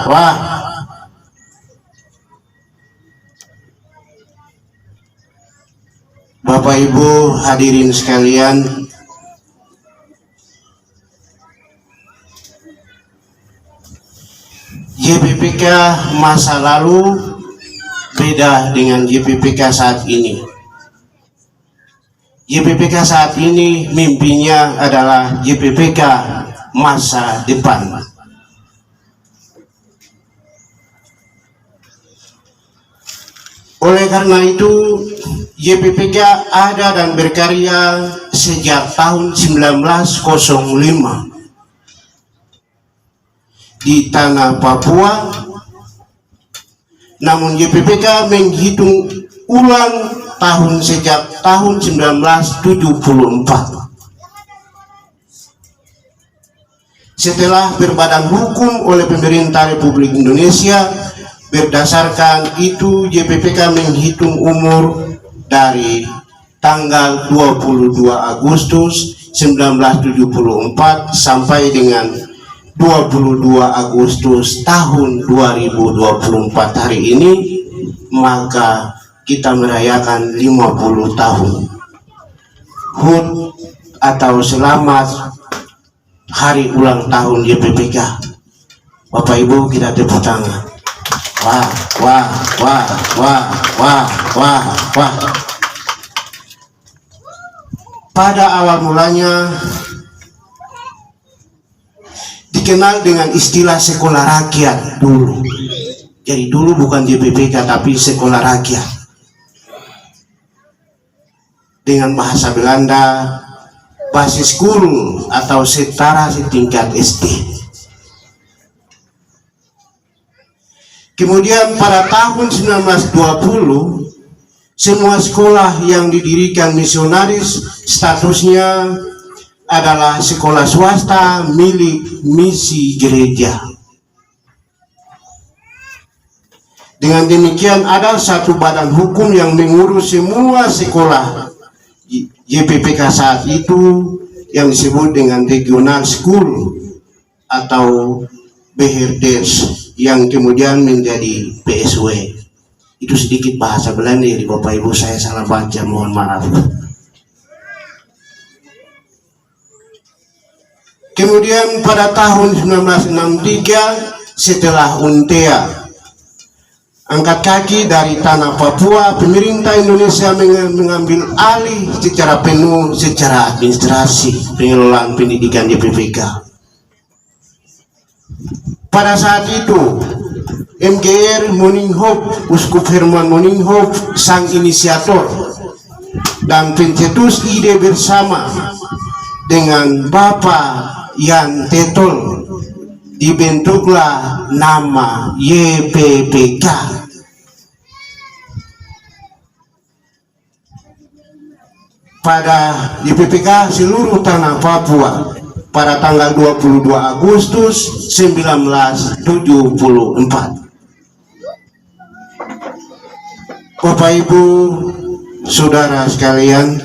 wah. Bapak Ibu hadirin sekalian, JPPK masa lalu beda dengan JPPK saat ini. JPPK saat ini mimpinya adalah JPPK masa depan. Oleh karena itu, JPPK ada dan berkarya sejak tahun 1905 di tanah Papua. Namun JPPK menghitung ulang tahun sejak tahun 1974. Setelah berbadan hukum oleh pemerintah Republik Indonesia, berdasarkan itu JPPK menghitung umur dari tanggal 22 Agustus 1974 sampai dengan 22 Agustus tahun 2024 hari ini, maka kita merayakan 50 tahun HUT atau selamat hari ulang tahun JPPK. Bapak Ibu, kita tepuk tangan. Wah. Pada awal mulanya dikenal dengan istilah sekolah rakyat dulu. Jadi dulu bukan JPPK tapi sekolah rakyat. Dengan bahasa Belanda, basisschool atau setara setingkat SD. Kemudian pada tahun 1920, semua sekolah yang didirikan misionaris statusnya adalah sekolah swasta milik misi gereja. Dengan demikian ada satu badan hukum yang mengurus semua sekolah JPPK saat itu yang disebut dengan regional school atau beheerdes yang kemudian menjadi PSW. Itu sedikit bahasa Belanda ya Bapak Ibu, saya salah baca, mohon maaf. Kemudian pada tahun 1963 setelah UNTEA angkat kaki dari tanah Papua, pemerintah Indonesia mengambil alih secara penuh secara administrasi pengelolaan pendidikan JPPK. Pada saat itu, MGR Moninghoff, Uskup Herman Moninghoff, sang inisiator dan pencetus ide bersama dengan Bapak Yan Tetol, dibentuklah nama YPPK. Pada YPPK seluruh tanah Papua pada tanggal 22 Agustus 1974. Bapak Ibu, saudara sekalian,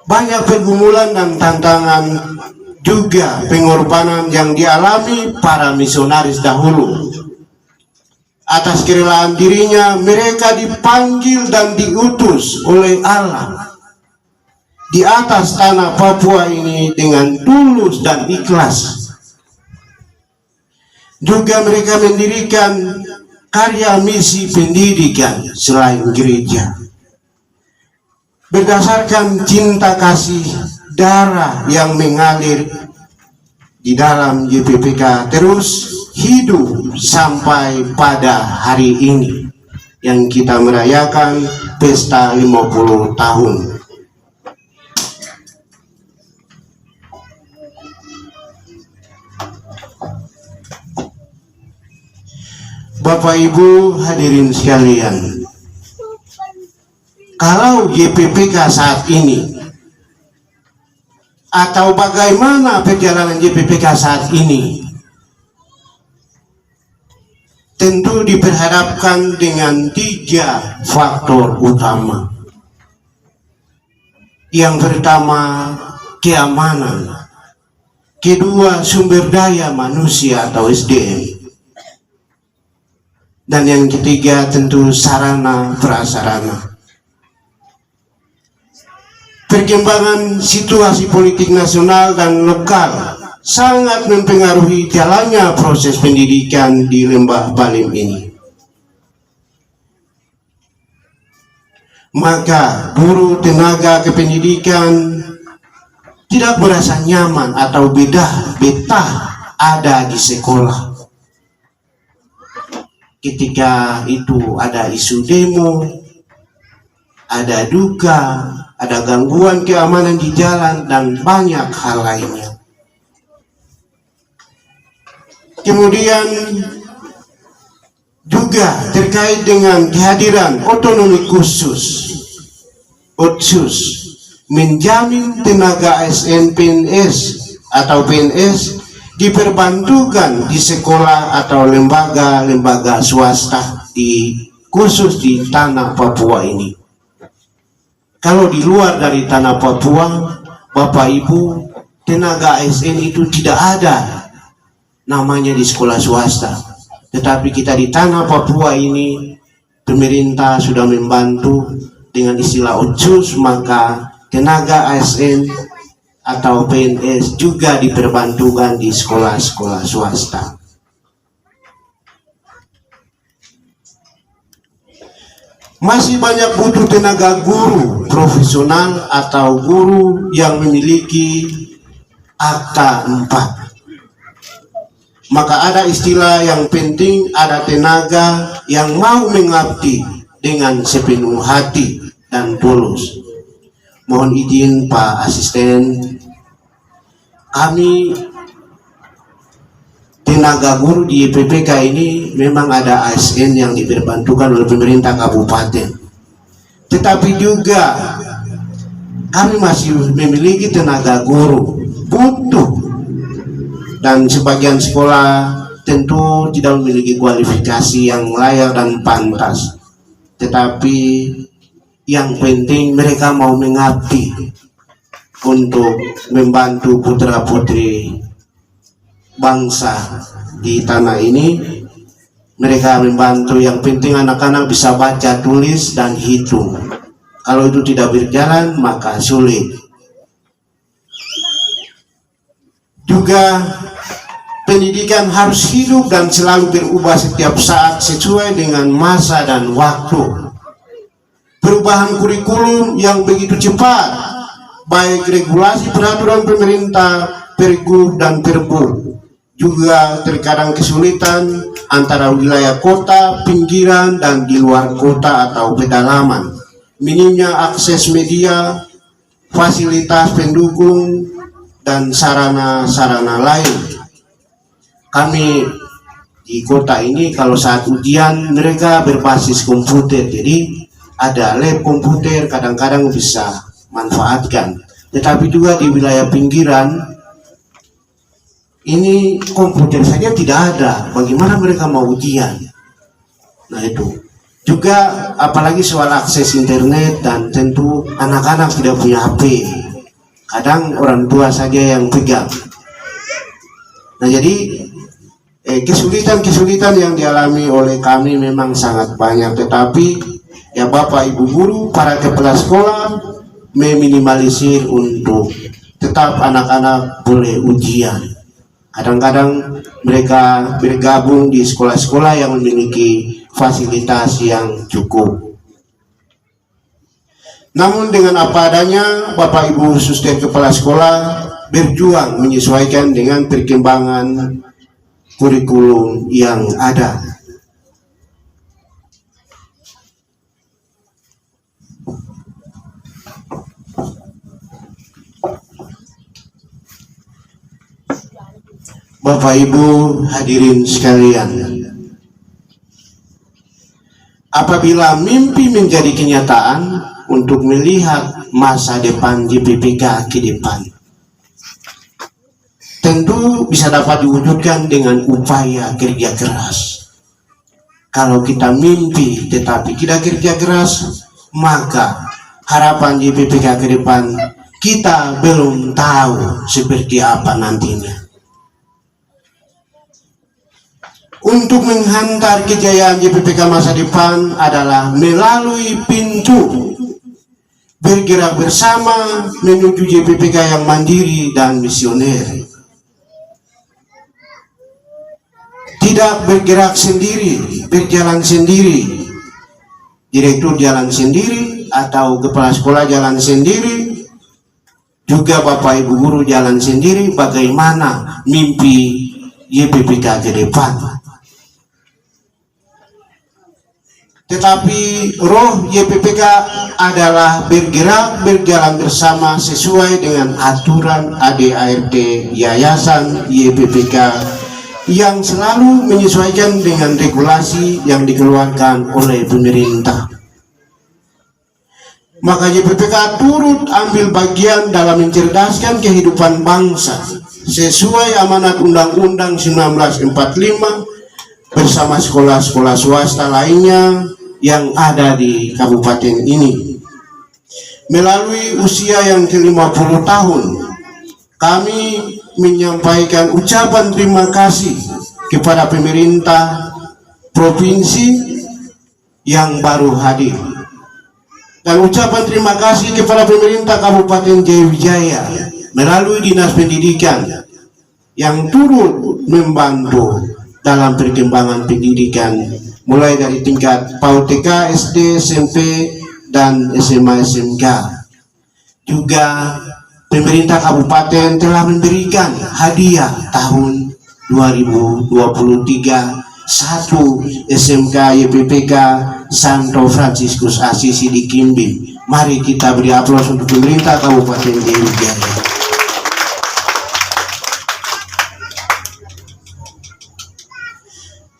banyak pergumulan dan tantangan juga pengorbanan yang dialami para misionaris dahulu. Atas kerelaan dirinya, mereka dipanggil dan diutus oleh Allah di atas tanah Papua ini dengan tulus dan ikhlas. Juga mereka mendirikan karya misi pendidikan selain gereja. Berdasarkan cinta kasih darah yang mengalir di dalam JPPK terus hidup sampai pada hari ini yang kita merayakan pesta 50 tahun. Bapak Ibu hadirin sekalian, kalau JPPK saat ini atau bagaimana perjalanan JPPK saat ini, tentu diperhadapkan dengan 3 faktor utama. Yang pertama, keamanan. kedua sumber daya manusia atau SDM, dan yang ketiga tentu sarana prasarana. Perkembangan situasi politik nasional dan lokal sangat mempengaruhi jalannya proses pendidikan di Lembah Balim ini. Maka guru tenaga kependidikan tidak merasa nyaman atau betah ada di sekolah. Ketika itu ada isu demo, ada duka, ada gangguan keamanan di jalan, dan banyak hal lainnya. Kemudian juga terkait dengan kehadiran otonomi khusus, OTSUS, menjamin tenaga ASN PNS atau PNS diperbantukan di sekolah atau lembaga-lembaga swasta khusus di tanah Papua ini. Kalau di luar dari tanah Papua, Bapak Ibu, tenaga ASN itu tidak ada namanya di sekolah swasta. Tetapi kita di tanah Papua ini, pemerintah sudah membantu dengan istilah OTSUS, maka tenaga ASN atau PNS juga diperbantukan di sekolah-sekolah swasta. Masih banyak butuh tenaga guru profesional atau guru yang memiliki akta 4. Maka ada istilah yang penting, ada tenaga yang mau mengabdi dengan sepenuh hati dan tulus. Mohon izin Pak Asisten, kami tenaga guru di PPK ini memang ada ASN yang diperbantukan oleh pemerintah kabupaten. Tetapi juga kami masih memiliki tenaga guru butuh, dan sebagian sekolah tentu tidak memiliki kualifikasi yang layak dan pantas. Tetapi yang penting mereka mau mengabdi untuk membantu putra-putri bangsa di tanah ini. Mereka membantu, yang penting anak-anak bisa baca, tulis, dan hitung. Kalau itu tidak berjalan maka sulit. Juga pendidikan harus hidup dan selalu berubah setiap saat sesuai dengan masa dan waktu. Perubahan kurikulum yang begitu cepat, baik regulasi peraturan pemerintah, Pergub dan Perbu, juga terkadang kesulitan antara wilayah kota, pinggiran, dan di luar kota atau pedalaman. Minimnya akses media, fasilitas pendukung, dan sarana-sarana lain. Kami di kota ini kalau saat ujian mereka berbasis komputer, jadi ada lab komputer, kadang-kadang bisa manfaatkan. Tetapi juga di wilayah pinggiran ini komputer saja tidak ada, bagaimana mereka mau ujian? Nah itu juga apalagi soal akses internet, dan tentu anak-anak tidak punya HP, kadang orang tua saja yang pegang. Nah jadi kesulitan-kesulitan yang dialami oleh kami memang sangat banyak, tetapi ya Bapak Ibu guru, para kepala sekolah meminimalisir untuk tetap anak-anak boleh ujian. Kadang-kadang mereka bergabung di sekolah-sekolah yang memiliki fasilitas yang cukup. Namun dengan apa adanya, Bapak Ibu suster kepala sekolah berjuang menyesuaikan dengan perkembangan kurikulum yang ada. Bapak Ibu hadirin sekalian, apabila mimpi menjadi kenyataan untuk melihat masa depan JPPK ke depan, tentu bisa dapat diwujudkan dengan upaya kerja keras. Kalau kita mimpi tetapi tidak kerja keras, maka harapan JPPK ke depan kita belum tahu seperti apa nantinya. Untuk menghantar kejayaan JPPK masa depan adalah melalui pintu bergerak bersama menuju JPPK yang mandiri dan misioner. Tidak bergerak sendiri, berjalan sendiri. Direktur jalan sendiri atau kepala sekolah jalan sendiri. Juga Bapak Ibu guru jalan sendiri. Bagaimana mimpi JPPK ke depan. Tetapi roh JPPK adalah bergerak berjalan bersama sesuai dengan aturan ADART Yayasan JPPK yang selalu menyesuaikan dengan regulasi yang dikeluarkan oleh pemerintah. Maka JPPK turut ambil bagian dalam mencerdaskan kehidupan bangsa sesuai amanat Undang-Undang 1945 bersama sekolah-sekolah swasta lainnya yang ada di kabupaten ini. Melalui usia yang ke-50 tahun, kami menyampaikan ucapan terima kasih kepada pemerintah provinsi yang baru hadir. Dan ucapan terima kasih kepada pemerintah Kabupaten Jayawijaya melalui Dinas Pendidikan yang turut membantu dalam perkembangan pendidikan mulai dari tingkat PAUD TK, SD, SMP, dan SMA SMK. Juga pemerintah kabupaten telah memberikan hadiah tahun 2023 satu SMK YPPK Santo Fransiskus Asisi di Kimbin. Mari kita beri aplaus untuk pemerintah Kabupaten Jayawijaya.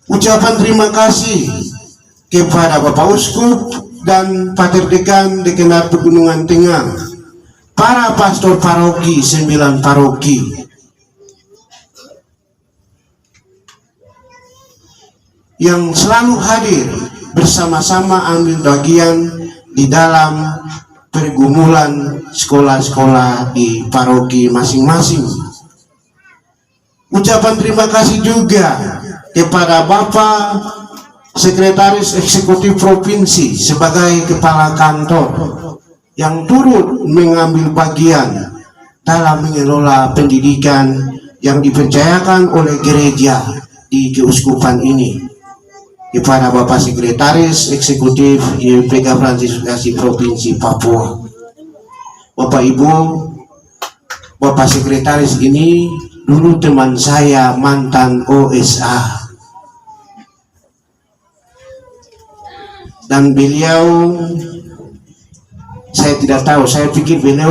Ucapan terima kasih kepada Bapak Uskup dan Pater Dekan Dekanat Pegunungan Tengah, para pastor paroki 9 paroki, yang selalu hadir bersama-sama ambil bagian di dalam pergumulan sekolah-sekolah di paroki masing-masing. Ucapan terima kasih juga kepada Bapak Sekretaris Eksekutif Provinsi sebagai Kepala Kantor yang turut mengambil bagian dalam mengelola pendidikan yang dipercayakan oleh gereja di keuskupan ini. Kepada Bapak Sekretaris Eksekutif YPPK Fransiskus Asisi Provinsi Papua. Bapak Ibu, Bapak Sekretaris ini dulu teman saya, mantan OSA. Dan beliau, saya tidak tahu, saya pikir beliau